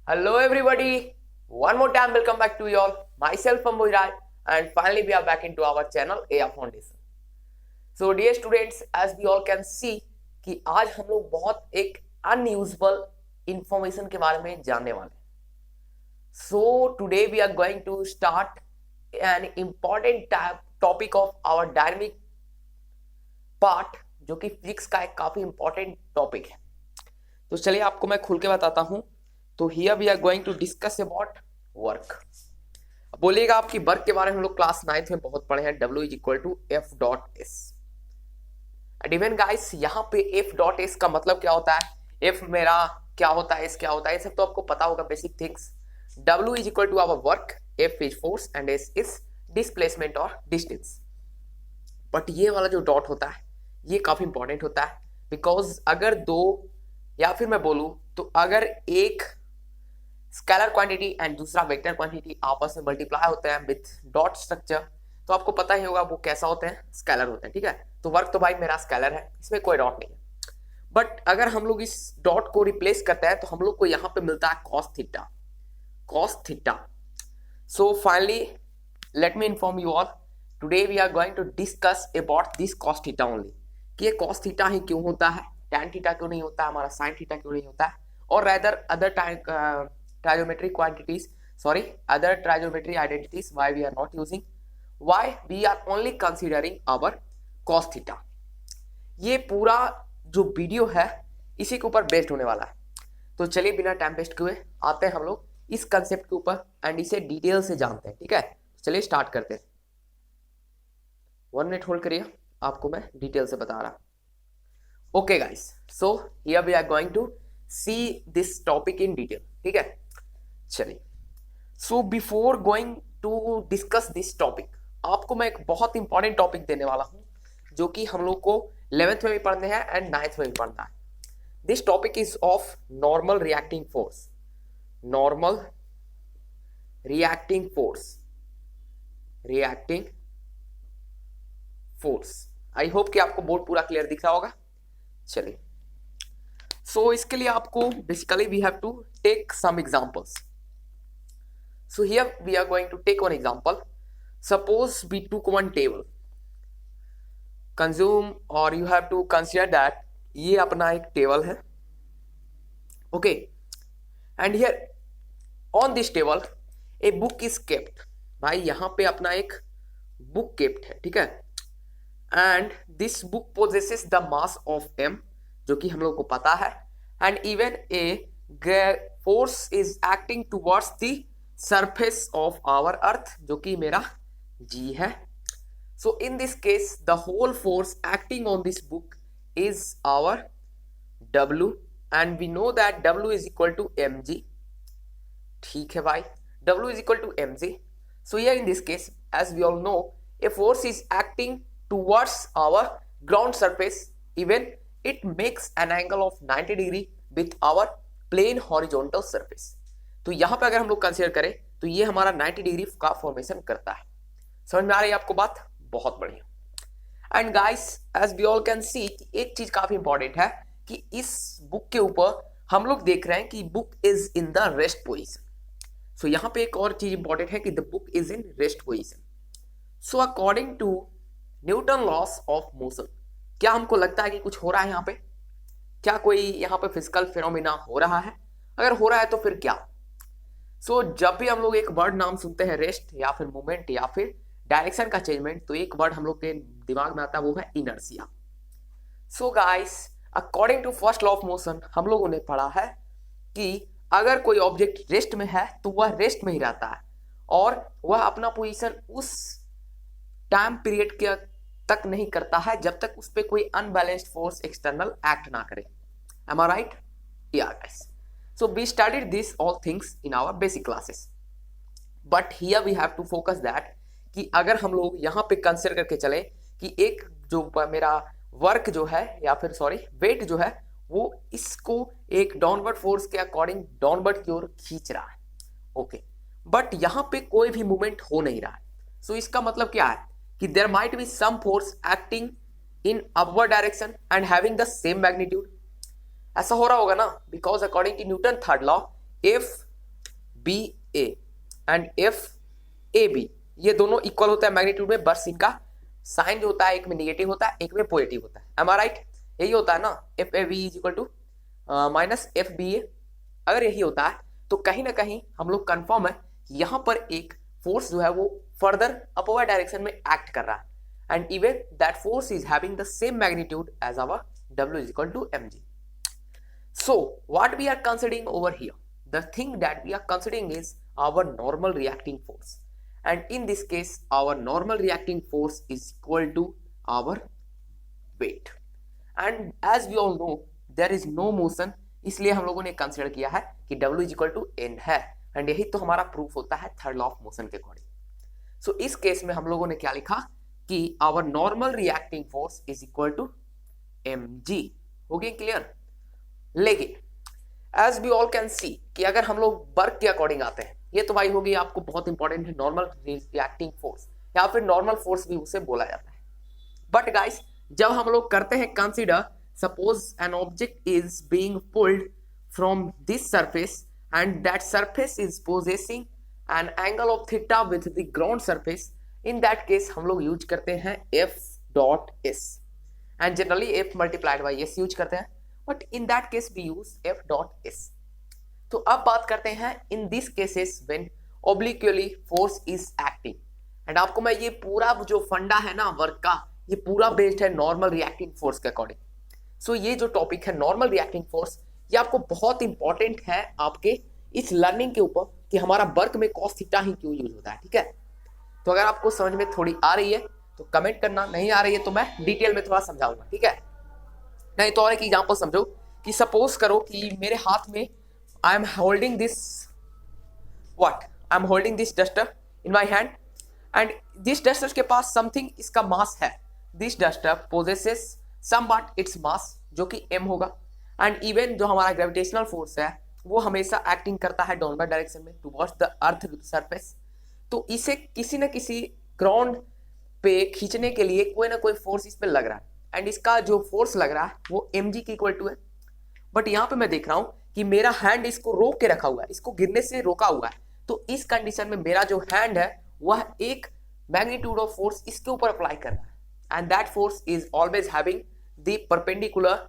Hello, everybody. One more time, welcome back to you all. Myself, Ambuj Rai, and finally, we are back into our channel, AR Foundation. So, dear students, as we all can see, कि आज हम लोग बहुत एक unusual information के बारे में जानने वाले हैं. So, today we are going to start an important topic of our dynamic part, जो कि फिजिक्स का एक काफी इंपॉर्टेंट टॉपिक है. तो चलिए आपको मैं खुल के बताता हूं. तो here we are going to discuss about work. बोलिएगा आपकी वर्क के बारे में हम लोग क्लास 9th में बहुत पढ़े हैं. W is equal to F dot S. And even guys यहाँ पे एफ डॉट एस का मतलब क्या होता है, एफ मेरा क्या होता है, एस क्या होता है, ये सब तो आपको पता होगा basic things. W is equal to our work, F is force and S is displacement और डिस्टेंस. बट ये वाला जो डॉट होता है ये काफी इंपॉर्टेंट होता है, बिकॉज अगर दो या फिर मैं बोलूं तो अगर एक स्केलर क्वांटिटी एंड दूसरा वेक्टर क्वांटिटी आपस में मल्टीप्लाई होते हैं विथ डॉट स्ट्रक्चर, तो आपको पता ही होगा वो कैसा होते हैं, स्केलर होते हैं. ठीक है, तो वर्क तो भाई मेरा स्केलर है, इसमें कोई डॉट नहीं है. बट अगर हम लोग इस डॉट को रिप्लेस करते हैं तो हम लोग को यहाँ पे मिलता है cos theta. Cos theta. So finally let me inform you all, today we are going to discuss about this cos theta only, कि ये कॉस थीटा ही क्यों होता है, टैन थीटा क्यों नहीं होता है, हमारा साइन थीटा क्यों नहीं होता है, और rather other trigonometric quantities, sorry, other trigonometry identities why we are not using, why we are only considering our cos theta. ये पूरा जो वीडियो है इसी के ऊपर बेस्ड होने वाला है. तो चलिए बिना टाइम वेस्ट किए आते हैं हम लोग इस कंसेप्ट के ऊपर एंड इसे डिटेल से जानते हैं. ठीक है, चलिए स्टार्ट करते हैं. 1 मिनट होल्ड करिए, आपको मैं डिटेल से बता रहा. Okay guys, so here we are going to see this topic in detail. ठीक है, चलिए. So before going to discuss this topic, आपको मैं एक बहुत इंपॉर्टेंट टॉपिक देने वाला हूं जो कि हम लोग को 11th में भी पढ़ने हैं एंड 9th में भी पढ़ना है. This topic is of normal reacting force. Normal reacting force. Reacting force. I hope कि आपको बोर्ड पूरा क्लियर दिख रहा होगा. चलिए, सो इसके लिए आपको basically we have to take some examples. So here we are going to take one example. Suppose we took one table. Consume or you have to consider that ये अपना एक टेबल है. Okay. And here on this table a book is kept. भाई यहाँ पे अपना एक book kept है. ठीक है. And this book possesses the mass of m, जो कि हम लोग को पता है. And even a force is acting towards the surface of our earth, जो कि मेरा g है. So in this case the whole force acting on this book is our w, and we know that w is equal to mg. ठीक है भाई, w is equal to mg. So here in this case, as we all know, a force is acting towards our ground surface, even it makes an angle of 90 degree with our plane horizontal surface. तो यहां पे अगर हम लोग consider करें तो ये हमारा 90 डिग्री का फॉर्मेशन करता है. समझ में आ रही है आपको बात? बहुत बढ़िया. And guys, as we all can see, एक चीज काफी इंपॉर्टेंट है कि इस बुक के ऊपर हम लोग देख रहे हैं कि book is in the rest position. So यहां पे एक और चीज इंपॉर्टेंट है कि the book is in rest position. So according to Newton laws of motion, क्या हमको लगता है कि कुछ हो रहा है यहाँ पे? क्या कोई यहाँ पे फिजिकल फिनोमिना हो रहा है? अगर हो रहा है तो फिर क्या? सो जब भी हम लोग एक वर्ड नाम सुनते हैं, रेस्ट या फिर मूवमेंट या फिर डायरेक्शन का चेंजमेंट, तो एक वर्ड हम लोग के दिमाग में आता है, वो है inertia. So guys, according to first law of motion हम लोगों ने पढ़ा है कि अगर कोई ऑब्जेक्ट रेस्ट में है तो वह रेस्ट में ही रहता है और वह अपना पोजीशन उस टाइम पीरियड के तक नहीं करता है जब तक उस पर कोई अनबैलेंस्ड फोर्स एक्सटर्नल एक्ट ना करे. M I right? या guys. So we studied these all things in our basic classes, but here we have to focus that कि अगर हम लोग यहाँ पे कंसिडर करके चले कि एक जो मेरा वर्क जो है या फिर सॉरी वेट जो है वो इसको एक डाउनवर्ड फोर्स के अकॉर्डिंग डाउनवर्ड की ओर खींच रहा है. ओके, बट यहाँ पे कोई भी मूवमेंट हो नहीं रहा है. सो इसका मतलब क्या है कि there might be some force acting in upward direction and having the same magnitude. ऐसा हो रहा होगा ना, because according to Newton third law, if B A and F A B, ये दोनों इक्वल होता है मैग्नीट्यूड में, बस इनका साइन जो होता है एक में निगेटिव होता है, एक में पॉजिटिव होता है। Am I right? यही होता है ना, F A B is equal to minus F B A. अगर यही होता है तो कहीं ना कहीं हम लोग कंफर्म है यहाँ पर एक फोर्स जो है वो फर्दर अपवर्ड डायरेक्शन में एक्ट कर रहा है, and even that force is having the same magnitude as our W is equal to mg. So what we are considering over here, the thing that we are considering is our normal reacting force, and in this case our normal reacting force is equal to our weight, and as we all know there is no motion, इसलिए हम लोगों ने consider किया है कि W is equal to n है, and यही तो हमारा प्रूफ होता है थर्ड लॉ ऑफ मोशन के अकॉर्डिंग। सो इस केस में हम लोगों ने क्या लिखा कि our normal reacting force is equal to mg। हो गई क्लियर? लेकिन as we all can see कि अगर हम लोग वर्क के अकॉर्डिंग आते हैं, ये तो भाई होगी आपको बहुत इंपॉर्टेंट है, नॉर्मल रिएक्टिंग फोर्स या फिर नॉर्मल फोर्स भी उसे बोला जाता है। बट गाइस जब हम लोग करते हैं consider, suppose N object is being pulled from this surface and that surface is possessing an angle of theta with the ground surface, in that case हम लोग यूज करते हैं F dot S, and generally f multiplied by s use करते हैं, but in that case we use f dot s। तो अब बात करते हैं in these cases when obliquely force is acting, and आपको मैं ये पूरा जो फंडा है ना वर्क का, ये पूरा बेस्ड है नॉर्मल रिएक्टिंग फोर्स के अकॉर्डिंग। सो ये जो टॉपिक है नॉर्मल रिएक्टिंग फोर्स, ये आपको बहुत इंपॉर्टेंट है आपके इस लर्निंग के ऊपर कि हमारा वर्क में cos थीटा ही क्यों यूज होता है, ठीक है? तो अगर आपको समझ में थोड़ी आ रही है तो कमेंट करना, नहीं आ रही है तो मैं डिटेल में थोड़ा समझाऊंगा, ठीक है? नहीं तो और एक एग्जांपल समझो कि सपोज करो कि मेरे हाथ में I am holding this what, I am holding this duster in my hand, and this duster के पास समथिंग इसका मास है, this duster possesses somewhat its mass जो कि m होगा, एंड इवन जो हमारा ग्रेविटेशनल फोर्स है वो हमेशा एक्टिंग करता है डाउनवर्ड डायरेक्शन में टुवर्ड्स द अर्थ सरफेस। तो इसे किसी न किसी ग्राउंड पे खींचने के लिए कोई ना कोई फोर्स इस पे लग रहा है, एंड इसका जो फोर्स लग रहा है वो mg की इक्वल टू है। बट यहाँ पे मैं देख रहा हूँ कि मेरा हैंड इसको रोक के रखा हुआ है, इसको गिरने से रोका हुआ है, तो इस कंडीशन में मेरा जो हैंड है वह एक मैग्नीट्यूड ऑफ फोर्स इसके ऊपर अप्लाई कर रहा है, and that force is always having the perpendicular,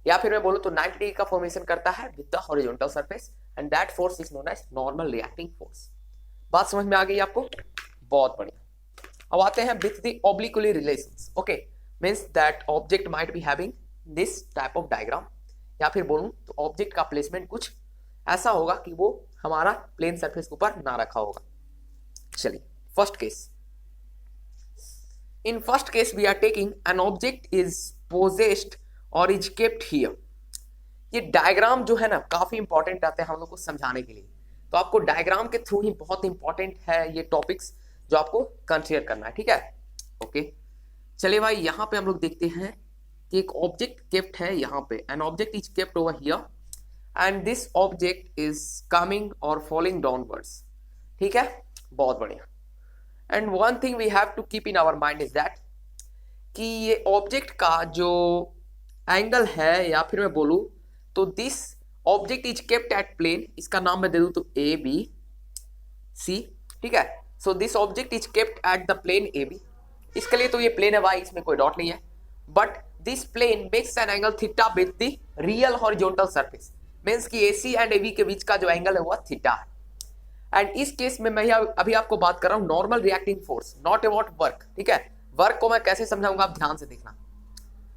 या फिर मैं बोलूँ तो 90 डिग्री का फॉर्मेशन करता है with the horizontal surface, and that force is known as normal reacting force. बात समझ में आ गई आपको? बहुत बढ़िया। अब आते हैं with the obliquely relations, okay, means that object might be having this type of diagram, या फिर बोलूं तो ऑब्जेक्ट का प्लेसमेंट कुछ ऐसा होगा कि वो हमारा प्लेन सरफेस के ऊपर ना रखा होगा। चलिए first case, in first case we are taking an object is possessed और इज केप्ट हियर। ये डायग्राम जो है ना काफी इंपॉर्टेंट आते हैं हम लोग को समझाने के लिए, तो आपको डायग्राम के थ्रू ही बहुत इंपॉर्टेंट है ये टॉपिक्स जो आपको कंसीडर करना है, ठीक है? ओके चलिए भाई यहाँ पे हम लोग देखते हैं कि एक ऑब्जेक्ट केप्ट है यहाँ पे, an object is kept over here and this object is coming और फॉलिंग डाउनवर्ड्स, ठीक है? बहुत बढ़िया। And one thing we have to keep in our mind is that कि ये ऑब्जेक्ट का जो एंगल है, या फिर मैं बोलूँ तो this object is kept at plane, इसका नाम मैं दे दूँ तो ए बी सी, ठीक है? So this object is kept at the plane A B, इसके लिए तो ये प्लेन है भाई, इसमें कोई डॉट नहीं है, but this plane makes an angle theta with the real horizontal surface, means कि AC एंड AB के बीच का जो एंगल है वह थीटा है। एंड इस केस में मैं अभी आपको बात कर रहा हूँ normal reacting force, not about work, ठीक है? वर्क को मैं कैसे समझाऊंगा आप ध्यान से देखना।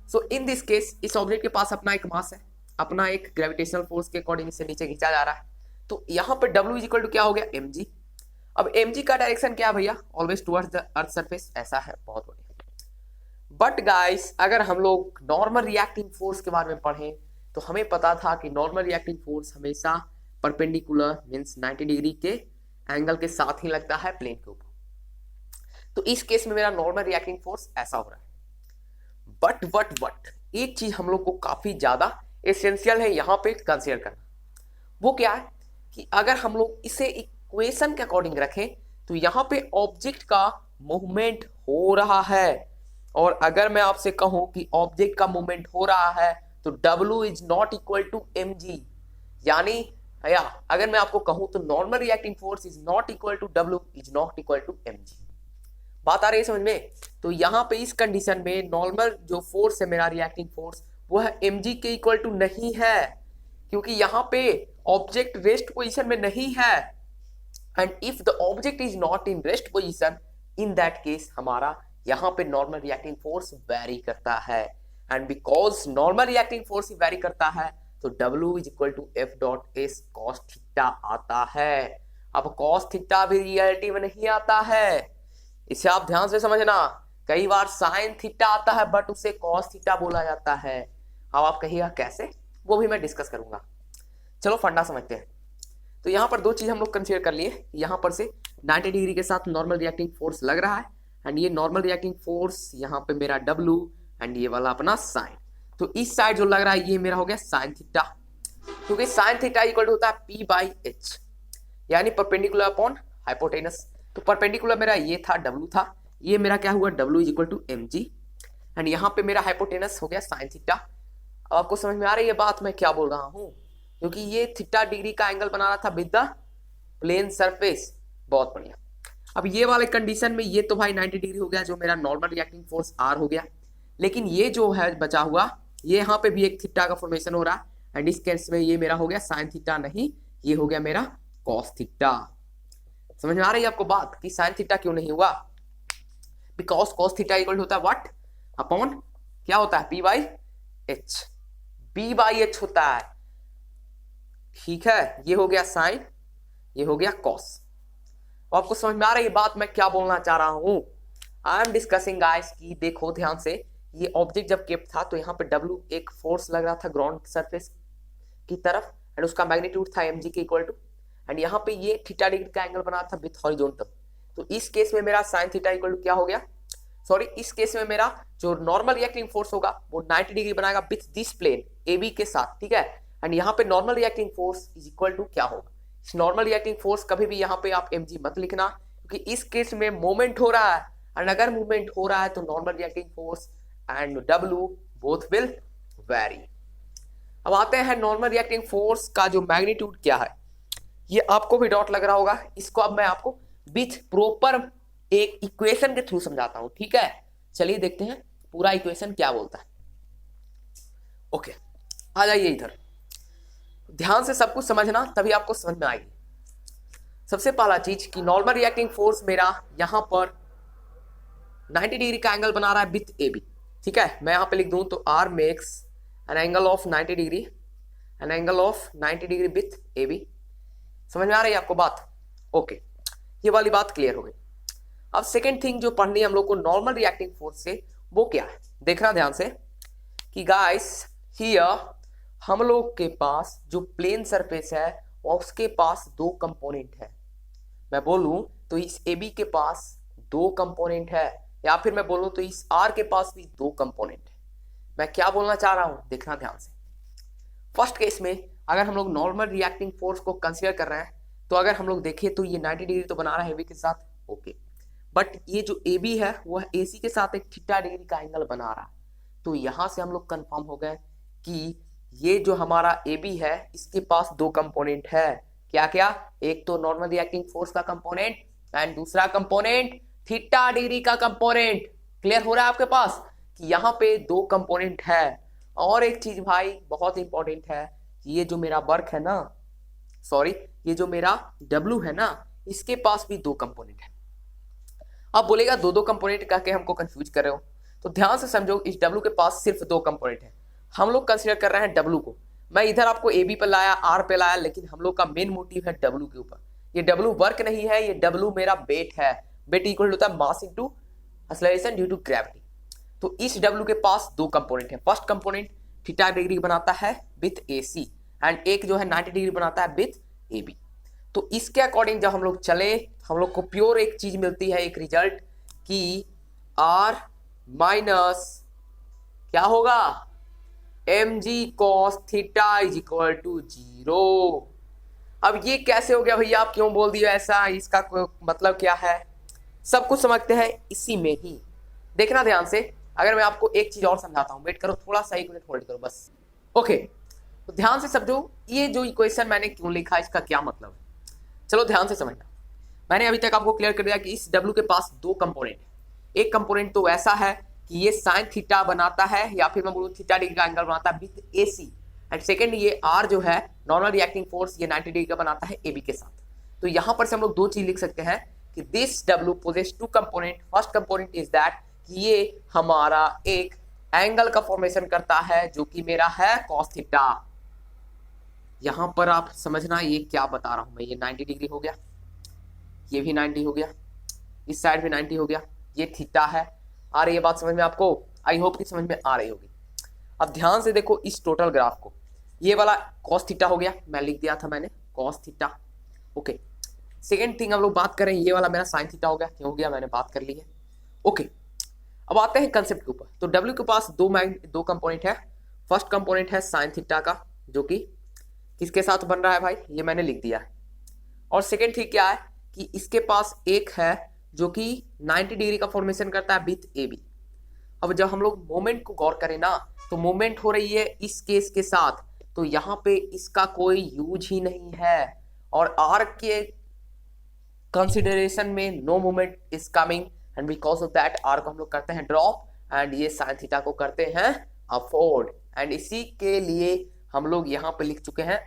सो इन दिस केस इस ऑब्जेक्ट के पास अपना एक मास है, अपना एक ग्रेविटेशनल फोर्स के अकॉर्डिंग इसे नीचे खींचा जा रहा है, तो यहाँ पर W इज इक्वल टू क्या हो गया mg। अब mg का डायरेक्शन क्या है भैया? Always towards the earth surface, ऐसा है, बहुत बढ़िया। बट गाइस अगर हम लोग नॉर्मल रिएक्टिंग फोर्स के बारे में पढ़ें तो हमें पता था कि नॉर्मल रिएक्टिंग फोर्स हमेशा परपेंडिकुलर मींस 90 डिग्री के एंगल के साथ ही लगता है प्लेन के ऊपर। तो इस केस में मेरा नॉर्मल रिएक्टिंग फोर्स ऐसा हो रहा है। बट एक चीज हम लोग को काफी ज्यादा एसेंशियल है यहाँ पे कंसीडर करना, वो क्या है कि अगर हम लोग इसे इक्वेशन के अकॉर्डिंग रखें तो यहाँ पे ऑब्जेक्ट का मूवमेंट हो रहा है, और अगर मैं आपसे कहूं कि ऑब्जेक्ट का मूवमेंट हो रहा है तो W is not equal to mg, यानी या अगर मैं आपको कहूं तो normal reacting force is not equal to W is not equal to mg। बात आ रही है समझ में? तो यहाँ पे इस कंडीशन में नॉर्मल जो फोर्स है मेरा रिएक्टिंग फोर्स वो है mg के इक्वल टू नहीं है, क्योंकि यहाँ पे ऑब्जेक्ट रेस्ट पोजीशन में नहीं है। And if the object is not in rest position, in that case हमारा यहाँ पे नॉर्मल रिएक्टिंग फोर्स वेरी करता है। And because normal reacting force vary करता है तो W is equal to F dot S cos theta आता है। अब कॉस थीटा भी रियलिटी में नहीं आता है, इसे आप ध्यान से समझना। कई बार साइन थीटा आता है बट उसे कॉस थीटा बोला जाता है। अब आप कहिएगा कैसे, वो भी मैं डिस्कस करूंगा। चलो फंडा समझते हैं। तो यहाँ पर दो चीज हम लोग कंसीडर कर लिए। यहाँ पर से 90 डिग्री के साथ नॉर्मल रिएक्टिंग फोर्स लग रहा है एंड ये नॉर्मल रिएक्टिंग फोर्स यहाँ पे मेरा W एंड ये वाला अपना साइन। तो इस साइड जो लग रहा है ये मेरा हो गया साइन थीटा, क्योंकि साइन थीटा इक्वल टू होता है P बाई H, यानी परपेंडिकुलर अपॉन हाइपोटेनस। तो परपेंडिकुलर मेरा ये था W था, ये मेरा क्या हुआ W is equal to mg and यहाँ पे मेरा हाइपोटेनस हो गया साइन थीटा। अब आपको समझ में आ रही है बात मैं क्या बोल रहा हूँ? क्योंकि ये थीटा डिग्री का एंगल बना रहा था विद द प्लेन सरफेस। बहुत बढ़िया। अब ये वाले कंडीशन में ये तो भाई 90 डिग्री हो गया जो मेरा नॉर्मल रिएक्टिंग फोर्स R हो गया, लेकिन ये जो है बचा हुआ ये यहाँ पे भी एक थीटा का फॉर्मेशन हो रहा है एंड इस केस में ये मेरा हो गया साइन थीटा नहीं, ये हो गया मेरा कॉस थीटा। समझ में आ रही है आपको बात कि साइन थीटा क्यों नहीं हुआ? बिकॉज कॉस थीटा इक्वल होता है व्हाट अपॉन क्या होता है P by H, P by H होता है। ठीक है, ये हो गया साइन, ये हो गया कॉस। आपको समझ में आ रही है बात मैं क्या बोलना चाह रहा हूं? आई एम डिस्कसिंग गाइस कि देखो ध्यान से, ये ऑब्जेक्ट जब केप था तो यहाँ पे W एक फोर्स लग रहा था ग्राउंड सरफेस की तरफ एंड उसका मैग्नीट्यूड था mg के इक्वल टू एंड यहाँ पे ये थीटा डिग्री का एंगल बना था विथ हॉरिजॉन्टल। तो इस केस में मेरा साइन थीटा इक्वल टू क्या हो गया, सॉरी इस केस में मेरा जो नॉर्मल रिएक्टिंग फोर्स होगा वो 90 डिग्री बनाएगा विथ दिस प्लेन AB के साथ। ठीक है, एंड यहाँ पे normal reacting force is equal to क्या होगा? इस नॉर्मल रिएक्टिंग फोर्स कभी भी यहाँ पे आप mg मत लिखना, क्योंकि इस केस में मूवमेंट हो रहा है एंड अगर मूवमेंट हो रहा है तो normal reacting force and W both will very. अब आते हैं नॉर्मल रिएक्टिंग फोर्स का जो मैग्नीट्यूड क्या है, ये आपको भी डाउट लग रहा होगा। इसको अब मैं आपको विथ प्रॉपर एक इक्वेशन के थ्रू समझाता हूं। ठीक है, चलिए देखते हैं पूरा इक्वेशन क्या बोलता है। ओके, आ जाइए इधर, ध्यान से सब कुछ समझना तभी आपको समझ में आएगी। सबसे पहला चीज कि नॉर्मल रिएक्टिंग फोर्स मेरा यहां पर 90 डिग्री का एंगल बना रहा है विथ AB। ठीक है, मैं यहां पे लिख दूं तो R makes an angle of 90 degree, an angle of 90 degree with AB। समझ में आ रही है आपको बात? ओके, ये वाली बात क्लियर हो गई। अब सेकेंड थिंग जो पढ़नी है हम लोग को नॉर्मल रिएक्टिंग फोर्स से, वो क्या है देखना ध्यान से कि गाइस हियर हम लोग के पास जो प्लेन सरफेस है उसके पास दो कंपोनेंट है। मैं बोलूं तो इस AB के पास दो कंपोनेंट है, या फिर मैं बोलूं तो इस R के पास भी दो कंपोनेंट है। मैं क्या बोलना चाह रहा हूं देखना ध्यान से। फर्स्ट केस में अगर हम लोग नॉर्मल रिएक्टिंग फोर्स को कंसीडर कर रहे हैं तो अगर हम लोग देखें तो ये 90 डिग्री तो बना रहा है AB के साथ, ओके, बट ये जो AB है वो AC के साथ एक थीटा डिग्री का एंगल बना रहा है। तो यहां से हम लोग कंफर्म हो गए कि ये जो हमारा AB है इसके पास दो कंपोनेंट है। क्या क्या? एक तो नॉर्मल रिएक्टिंग फोर्स का कंपोनेंट एंड दूसरा कंपोनेंट थीटा डिग्री का कंपोनेंट। क्लियर हो रहा है आपके पास कि यहाँ पे दो कंपोनेंट है। और एक चीज भाई बहुत इंपॉर्टेंट है, ये जो मेरा वर्क है ना, सॉरी ये जो मेरा W है ना, इसके पास भी दो कंपोनेंट है। अब बोलेगा दो दो कंपोनेंट कह के हमको कंफ्यूज कर रहे हो, तो ध्यान से समझो इस W के पास सिर्फ दो कंपोनेंट है। हम लोग कंसीडर कर रहे हैं W को, मैं इधर आपको AB पे लाया, R पे लाया, लेकिन हम लोग का मेन मोटिव है W के ऊपर। ये W वर्क नहीं है, ये W मेरा वेट है। वेट इक्वल होता है mass into acceleration due to gravity. तो इस W के पास दो कंपोनेंट है। फर्स्ट कंपोनेंट थीटा डिग्री बनाता है विथ AC एंड एक जो है 90 डिग्री बनाता है विथ AB। तो इसके अकॉर्डिंग जब हम लोग चले हम लोग को प्योर एक चीज मिलती है, एक रिजल्ट कि R माइनस क्या होगा mg cos theta is equal to 0। अब ये कैसे हो गया भैया, आप क्यों बोल दिया ऐसा, इसका मतलब क्या है, सब कुछ समझते हैं इसी में ही। देखना ध्यान से, अगर मैं आपको एक चीज और समझाता हूं, वेट करो थोड़ा सा, एक मिनट होल्ड करो बस। ओके, तो ध्यान से समझो ये जो इक्वेशन मैंने क्यों लिखा, इसका क्या मतलब है। चलो ध्यान से समझना। मैंने अभी तक आपको क्लियर कर दिया कि इस W के पास दो कंपोनेंट है। एक कंपोनेंट तो ऐसा है कि ये साइन थीटा बनाता है, या फिर मैं बोलूँ थीटा डिग्री का एंगल बनाता है विद AC, एंड सेकेंड ये R जो है नॉर्मल रिएक्टिंग फोर्स, ये 90 डिग्री का बनाता है AB के साथ। तो यहां पर से हम लोग दो चीज लिख सकते हैं कि this W possess two component. First component is that कि ये हमारा एक एंगल का फॉर्मेशन करता है जो कि मेरा है cos थीटा। यहां पर आप समझना ये क्या बता रहा हूं मैं, ये 90 डिग्री हो गया, ये भी 90 हो गया, इस साइड भी 90 हो गया, ये थीटा है। आ रही है बात समझ में आपको? आई होप कि समझ में आ रही होगी। अब ध्यान से देखो इस टोटल ग्राफ को, ये वाला cos थीटा हो गया, मैं लिख दिया था मैंने cos theta. Okay, second thing हम लोग बात करें, ये वाला मेरा साइन थीटा हो गया, क्यों हो गया मैंने बात कर ली है। ओके, अब आते हैं कंसेप्ट के ऊपर। तो W के पास दो कंपोनेंट है। फर्स्ट कंपोनेंट है साइन थीटा का, जो कि किसके साथ बन रहा है भाई, ये मैंने लिख दिया है। और सेकेंड थिंग क्या है कि इसके पास एक है जो कि 90 डिग्री का फॉर्मेशन करता है विथ AB। अब जब हम लोग मोमेंट को गौर करें ना, तो मोमेंट हो रही है इस केस के साथ, तो यहां पे इसका कोई यूज ही नहीं है, और R के कंसिडरेशन में no moment is coming, and because of that R को हम लोग करते हैं ड्रॉप, एंड ये साइन थीटा को करते हैं अफोर्ड, एंड इसी के लिए हम लोग यहां पे लिख चुके हैं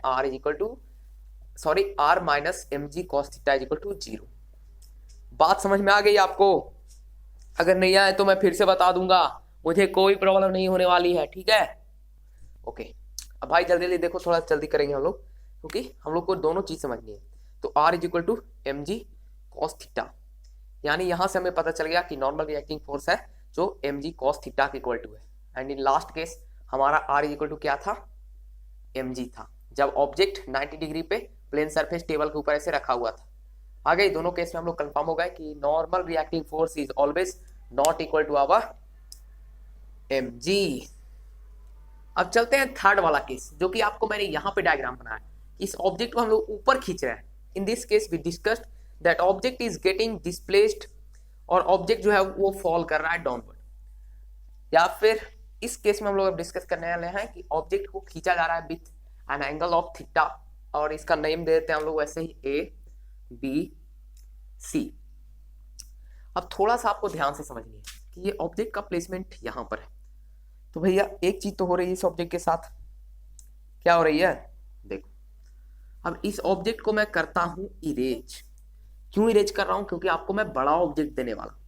R minus mg cos theta is equal to 0। बात समझ में आ गई आपको? अगर नहीं आए तो मैं फिर से बता दूंगा, मुझे कोई प्रॉब्लम नहीं होने वाली है, ठीक है? ओके, अब भाई जल्दी जल्दी देखो, थोड़ा जल्दी करेंगे हम लोग, क्योंकि हम लोग को दोनों चीज समझनी है। तो R is equal to mg cos theta, यानी यहां से हमें पता चल गया कि नॉर्मल रिएक्टिंग फोर्स है जो mg cos थीटा के इक्वल टू है। एंड इन लास्ट केस हमारा R इज इक्वल टू क्या था, mg था, जब ऑब्जेक्ट 90 डिग्री पे प्लेन सरफेस टेबल के ऊपर ऐसे रखा हुआ था। आगे दोनों केस में हम लोग कंफर्म हो गए कि normal reacting force is always not equal to our mg। अब चलते हैं थर्ड वाला केस, जो कि आपको मैंने यहां पे डायग्राम बनाया कि इस ऑब्जेक्ट को हम लोग ऊपर खींच रहे हैं। In this case we discussed that object is getting displaced, और ऑब्जेक्ट जो है वो फॉल कर रहा है डाउनवर्ड, या फिर इस केस में हम लोग अब डिस्कस करने वाले हैं कि ऑब्जेक्ट को खींचा जा रहा है with an angle of theta, और इसका नेम दे देते हैं हम लोग वैसे ही ABC। अब थोड़ा सा आपको ध्यान से समझनी है कि ये ऑब्जेक्ट का प्लेसमेंट यहां पर है। तो भैया एक चीज तो हो रही है इस ऑब्जेक्ट के साथ, क्या हो रही है देखो। अब इस ऑब्जेक्ट को मैं करता हूं इरेज। क्यों इरेज कर रहा हूं? क्योंकि आपको मैं बड़ा ऑब्जेक्ट देने वाला।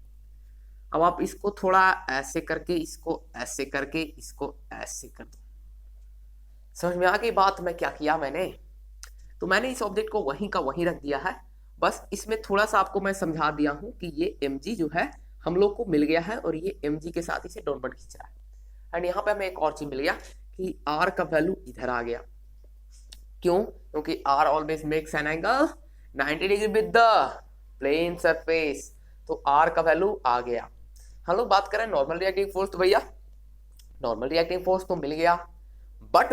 अब आप इसको थोड़ा ऐसे करके, इसको ऐसे करके, इसको ऐसे कर दो। समझ में आ गई बात में क्या किया मैंने? तो मैंने इस ऑब्जेक्ट को वहीं का वहीं रख दिया है, बस इसमें थोड़ा सा आपको मैं समझा दिया हूं कि ये mg जो है हम लोग को मिल गया है, और ये mg के साथ इसे डाउनवर्ड खींच रहा है। एंड यहाँ पे हमें एक और चीज मिल गया कि R का वैल्यू इधर आ गया। क्यों? क्योंकि R always makes an angle 90 degree with the plane surface, तो R का वैल्यू आ गया। हम लोग बात करें नॉर्मल रिएक्टिंग फोर्स, तो भैया नॉर्मल रिएक्टिंग फोर्स तो मिल गया, बट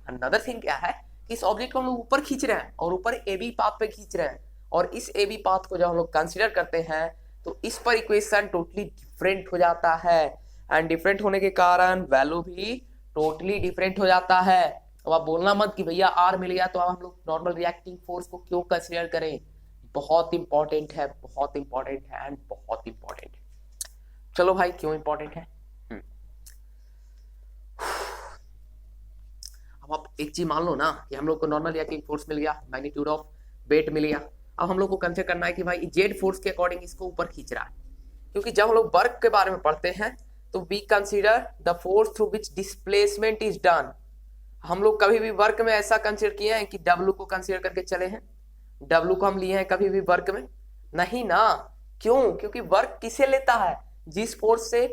अनदर थिंग क्या है कि इस ऑब्जेक्ट को हम लोग ऊपर खींच रहे हैं, और ऊपर AB पाथ पे खींच रहे हैं, और इस AB पाथ को जब हम लोग कंसीडर करते हैं तो इस पर इक्वेशन टोटली डिफरेंट हो जाता है, एंड डिफरेंट होने के कारण वैल्यू भी टोटली डिफरेंट हो जाता है। अब आप बोलना मत कि भैया R मिल गया तो अब हम लोग नॉर्मल रिएक्टिंग फोर्स को क्यों कंसीडर करें। बहुत इंपॉर्टेंट है, बहुत इंपॉर्टेंट है, एंड बहुत इंपॉर्टेंट है। चलो भाई क्यों इंपॉर्टेंट है, अब आप एक चीज मान लो ना कि हम लोग को नॉर्मल रिएक्टिंग फोर्स मिल गया, मैग्नीट्यूड ऑफ वेट मिल गया। अब हम लोग को कंसीडर करना है कि भाई जेड फोर्स के अकॉर्डिंग इसको ऊपर खींच रहा है, क्योंकि जब हम लोग वर्क के बारे में पढ़ते हैं तो we consider the force through which displacement is done. हम लोग कभी भी वर्क में ऐसा कंसीडर किए हैं कि W को कंसीडर करके चले हैं? W को हम लिए हैं कभी भी वर्क में? नहीं ना। क्यों? क्योंकि वर्क किसे लेता है? जिस फोर्स से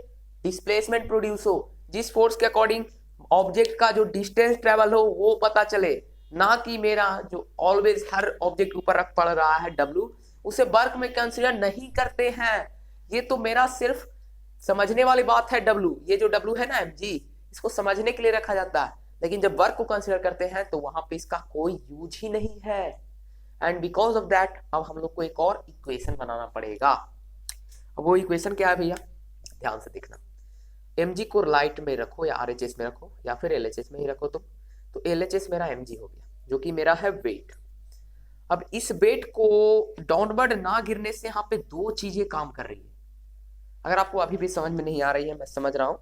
डिस्प्लेसमेंट प्रोड्यूस हो, जिस फोर्स के अकॉर्डिंग ऑब्जेक्ट का जो डिस्टेंस ट्रेवल हो वो पता चले, ना कि मेरा जो ऑलवेज हर ऑब्जेक्ट ऊपर रख पड़ रहा है W, उसे वर्क में कंसीडर नहीं करते हैं। ये तो मेरा सिर्फ समझने वाली बात है। W, ये जो W है ना mg, इसको समझने के लिए रखा जाता है, लेकिन जब वर्क को कंसीडर करते हैं तो वहां पे इसका कोई यूज ही नहीं है। एंड बिकॉज ऑफ दैट अब हम लोग को एक और इक्वेशन बनाना पड़ेगा। अब वो इक्वेशन क्या है भैया, ध्यान से देखना। mg को राइट में रखो या RHS में रखो या फिर LHS में ही रखो तुम, तो LHS मेरा mg हो गया, जो कि मेरा है वेट। अब इस वेट को डाउनवर्ड ना गिरने से यहाँ पे दो चीजें काम कर रही है। अगर आपको अभी भी समझ में नहीं आ रही है, मैं समझ रहा हूं,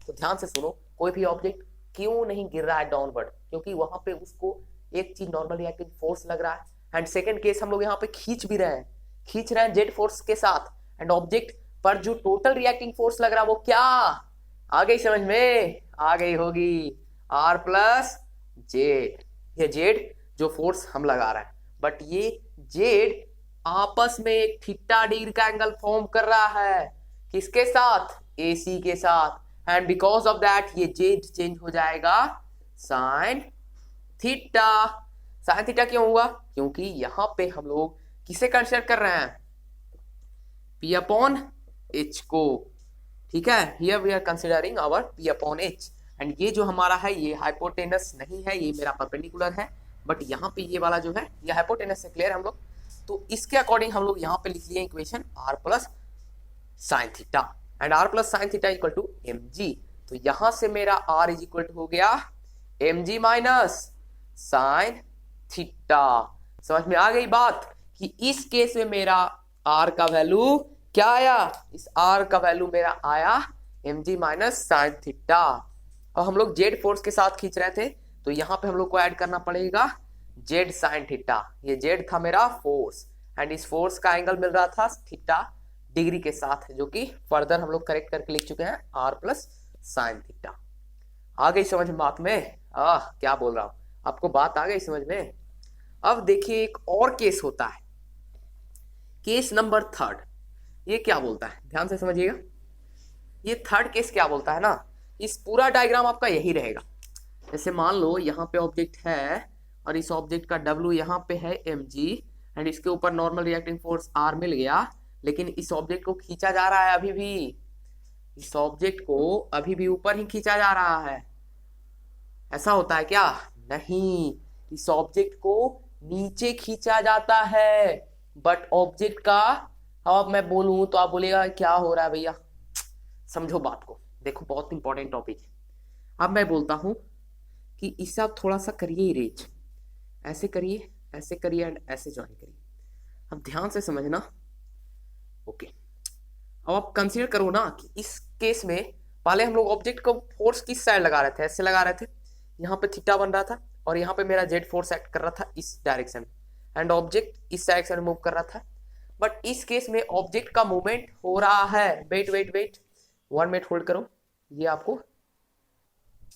तो ध्यान से सुनो। कोई भी ऑब्जेक्ट क्यों नहीं गिर रहा है डाउनवर्ड? क्योंकि वहां पे उसको एक चीज नॉर्मल रिएक्टिव फोर्स लग रहा है। एंड सेकंड केस हम लोग यहाँ पे खींच रहे हैं जेड फोर्स के साथ, एंड ऑब्जेक्ट पर जो टोटल रिएक्टिंग फोर्स लग रहा है वो क्या आ गई समझ में? आ गई होगी, R प्लस जेड। ये जेड जो फोर्स हम लगा रहे हैं, बट ये जेड आपस में एक थीटा डिग्री का एंगल फॉर्म कर रहा है। किसके साथ? AC के साथ। एंड बिकॉज ऑफ दैट ये जेड चेंज हो जाएगा साइन थीटा। साइन थीटा क्यों हुआ? क्योंकि यहां पे हम लोग किसे कंसीडर कर रहे हैं? P अपॉन H को। ठीक है, here we are considering our P upon H। एंड ये जो हमारा है ये हाइपोटेनस नहीं है, ये मेरा परपेंडिकुलर है, बट यहाँ पे ये वाला जो है ये हाइपोटेनस से क्लियर हम लोग। तो इसके अकॉर्डिंग हम लोग यहाँ पे लिख लिए equation R plus sine theta, and R plus sine theta equal to mg। तो यहां से मेरा R इज इक्वल टू हो गया mg माइनस साइन थीटा। समझ में आ गई बात कि इस केस में मेरा R का वैल्यू क्या आया? इस R का वैल्यू मेरा आया mg माइनस साइन थीटा। और हम लोग जेड फोर्स के साथ खींच रहे थे, तो यहां पे हम लोग को ऐड करना पड़ेगा जेड साइन थीटा। ये जेड था मेरा फोर्स, एंड इस फोर्स का एंगल मिल रहा था थीटा डिग्री के साथ, जो कि फर्दर हम लोग करेक्ट करके लिख चुके हैं R प्लस साइन थीटा। आ गई समझ में बात में? क्या बोल रहा हूं, आपको बात आ गई समझ में? अब देखिए एक और केस होता है, केस नंबर 3। ये क्या बोलता है, ध्यान से समझिएगा। ये थर्ड केस क्या बोलता है ना, इस पूरा डायग्राम आपका यही रहेगा। जैसे मान लो यहाँ पे ऑब्जेक्ट है, और इस ऑब्जेक्ट का W यहाँ पे है mg, एंड इसके ऊपर नॉर्मल रिएक्टिंग फोर्स R मिल गया, लेकिन इस ऑब्जेक्ट को खींचा जा रहा है अभी भी, इस ऑब्जेक्ट को अभी भी ऊपर ही खींचा जा रहा है। ऐसा होता है क्या? नहीं, इस ऑब्जेक्ट को नीचे खींचा जाता है, बट ऑब्जेक्ट का, अब मैं बोलूं तो आप बोलेगा क्या हो रहा है भैया? समझो बात को, देखो बहुत इंपॉर्टेंट टॉपिक है। अब मैं बोलता हूं कि इसे आप थोड़ा सा करिए इरेज, ऐसे करिए, ऐसे करिए, एंड ऐसे ज्वाइन करिए। अब ध्यान से समझना। ओके, अब आप कंसीडर करो ना कि इस केस में पहले हम लोग ऑब्जेक्ट को फोर्स किस साइड लगा रहे थे? ऐसे लगा रहे थे, यहाँ पे थीटा बन रहा था, और यहाँ पे मेरा जेड फोर्स एक्ट कर रहा था इस डायरेक्शन में, एंड ऑब्जेक्ट इस डायरेक्शन में मूव कर रहा था। बट इस केस में ऑब्जेक्ट का मूवमेंट हो रहा है, wait wait wait 1 minute hold करो, ये आपको,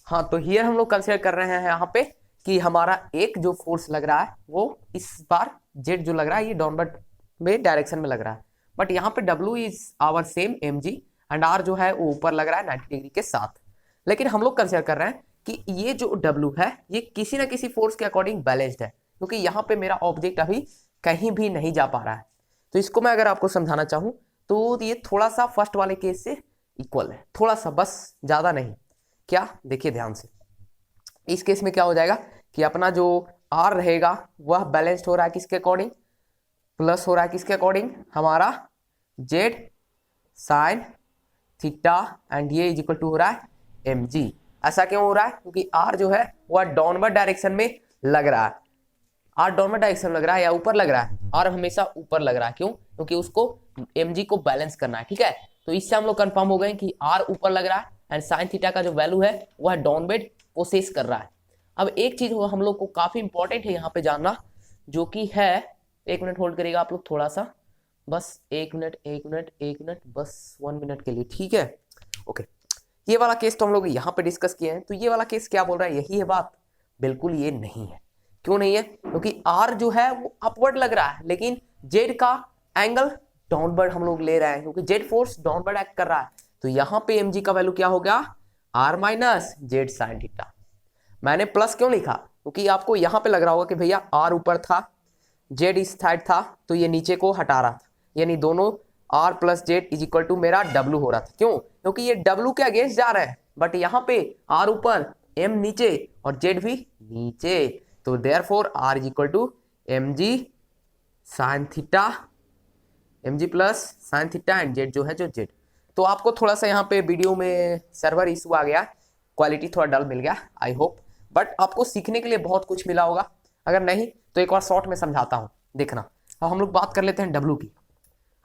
हाँ, तो हियर हम लोग कंसीडर कर रहे हैं यहाँ पे कि हमारा एक जो फोर्स लग रहा है वो इस बार जेड जो लग रहा है ये डाउनवर्ड में डायरेक्शन में लग रहा है, बट यहाँ पे W is our same mg, and R जो है वो ऊपर लग रहा है 90 डिग्री के साथ। लेकिन हम लोग कंसीडर कर रहे हैं कि ये जो W है ये किसी ना किसी फोर्स के अकॉर्डिंग बैलेंस्ड है, क्योंकि यहाँ पे मेरा ऑब्जेक्ट अभी कहीं भी नहीं जा पा रहा है। तो इसको मैं अगर आपको समझाना चाहूँ तो ये थोड़ा सा फर्स्ट वाले केस से इक्वल है, थोड़ा सा, बस ज्यादा नहीं। क्या? देखिए ध्यान से, इस केस में क्या हो जाएगा कि अपना जो R रहेगा वह बैलेंस्ड हो रहा है किसके अकॉर्डिंग? प्लस हो रहा है किसके अकॉर्डिंग? हमारा जेड साइन थीटा, एंड ये इज इक्वल टू हो रहा है mg। ऐसा क्यों हो रहा है? क्योंकि R जो है वह डाउनवर्ड डायरेक्शन में लग रहा है। R डाउनवर्ड डायरेक्शन में लग रहा है या ऊपर लग रहा है? R हमेशा ऊपर लग रहा है। क्यों? क्योंकि उसको mg को बैलेंस करना है। ठीक है, तो इससे हम लोग कंफर्म हो गए कि R ऊपर लग रहा है, एंड साइन थीटा का जो वैल्यू है वह डाउनवर्ड पोसेस कर रहा है। अब एक चीज हम लोग को काफी इंपॉर्टेंट है यहाँ पे जानना, जो कि है, 1 मिनट होल्ड करेगा आप लोग थोड़ा सा, बस 1 मिनट 1 मिनट 1 मिनट, बस 1 मिनट के लिए। ठीक है, ओके। ये वाला केस तो हम लोग यहाँ पे डिस्कस किए हैं। तो ये वाला केस क्या बोल रहा है? यही है बात? बिल्कुल ये नहीं है। क्यों नहीं है? क्योंकि R जो है वो अपवर्ड लग रहा है, लेकिन जेड का एंगल डाउनवर्ड हम लोग ले रहे हैं, क्योंकि जेड फोर्स डाउनवर्ड एक्ट कर रहा है। तो यहाँ पे mg का वैल्यू क्या हो गया? R minus Z sine theta. मैंने प्लस क्यों लिखा? क्योंकि आपको यहाँ पे लग रहा होगा कि भैया R ऊपर था, जेड इस साइड था, तो ये नीचे को हटा रहा था, यानी दोनों R plus Z is equal to मेरा W हो रहा था। क्यों? क्योंकि ये W के अगेंस्ट जा रहे हैं, बट यहाँ पे R ऊपर, M नीचे, और जेड भी नीचे। तो therefore R is equal to mg sine theta, mg plus sine theta, and Z जो है जो जेड। तो आपको थोड़ा सा यहाँ पे वीडियो में सर्वर इशू आ गया, क्वालिटी थोड़ा डल मिल गया, आई होप। बट आपको सीखने के लिए बहुत कुछ मिला होगा, अगर नहीं तो एक बार शॉर्ट में समझाता हूँ, देखना। अब हम लोग बात कर लेते हैं डब्लू की।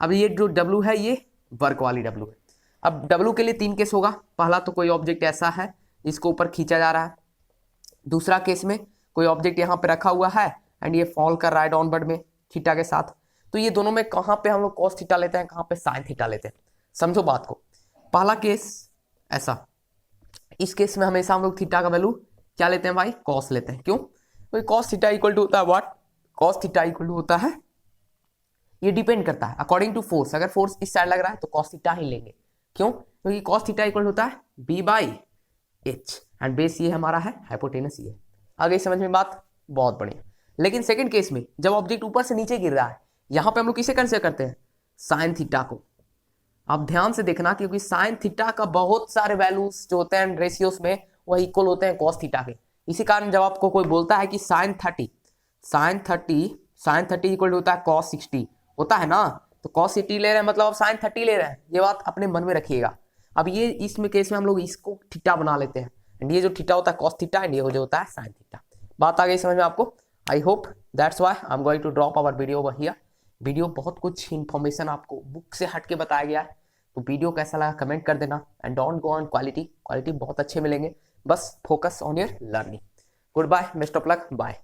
अब ये जो डब्लू है ये वर्क वाली डब्लू है। अब डब्लू के लिए 3 केस होगा। पहला तो कोई ऑब्जेक्ट ऐसा है जिसको ऊपर खींचा जा रहा है। दूसरा केस में कोई ऑब्जेक्ट यहाँ पे रखा हुआ है एंड ये फॉल कर रहा है डाउनवर्ड में थीटा के साथ। तो ये दोनों में कहाँ पे हम लोग कॉस थीटा लेते हैं, कहाँ पे साइन थीटा लेते हैं, समझो बात को। पहला केस ऐसा, इस केस में हमेशा हम लोग थीटा का वैल्यू क्या लेते हैं भाई, कॉस लेते हैं। क्यों? क्योंकि कॉस थीटा इक्वल टू होता है what, cos theta equal to होता है, ये डिपेंड करता है अकॉर्डिंग टू फोर्स। अगर फोर्स इस साइड लग रहा है तो कॉस थीटा ही लेंगे। क्यों? क्योंकि कॉस थीटा इक्वल होता है B by H and base ये हमारा है, हाइपोटेनस ये। आ गई समझ में बात? बहुत बढ़िया। लेकिन सेकंड केस में जब ऑब्जेक्ट ऊपर से नीचे गिर रहा है, यहां पे हम लोग किसे कंसीडर करते हैं, साइन थीटा को। आप ध्यान से देखना, क्योंकि साइन थीटा का बहुत सारे वैल्यूज जो होते हैं रेशियोज में वह इक्वल होते हैं कॉस थीटा के। इसी कारण जब आपको कोई बोलता है कि साइन थर्टी इक्वल होता है कॉस 60 होता है ना, तो कॉस 60 ले रहे हैं मतलब आप साइन 30 ले रहे हैं। ये बात अपने मन में रखिएगा। अब ये इसमें केस में हम लोग इसको थीटा बना लेते हैं एंड ये जो थीटा होता है कॉस थीटा एंड ये जो होता है साइन थीटा। बात आ गई समझ में आपको? I hope that's why I am going to drop our video over here. Video बहुत कुछ इंफॉर्मेशन आपको बुक से हट के बताया गया है, तो वीडियो कैसा लगा कमेंट कर देना and don't go on quality बहुत अच्छे मिलेंगे, बस focus on your learning. Good bye, best of luck, bye.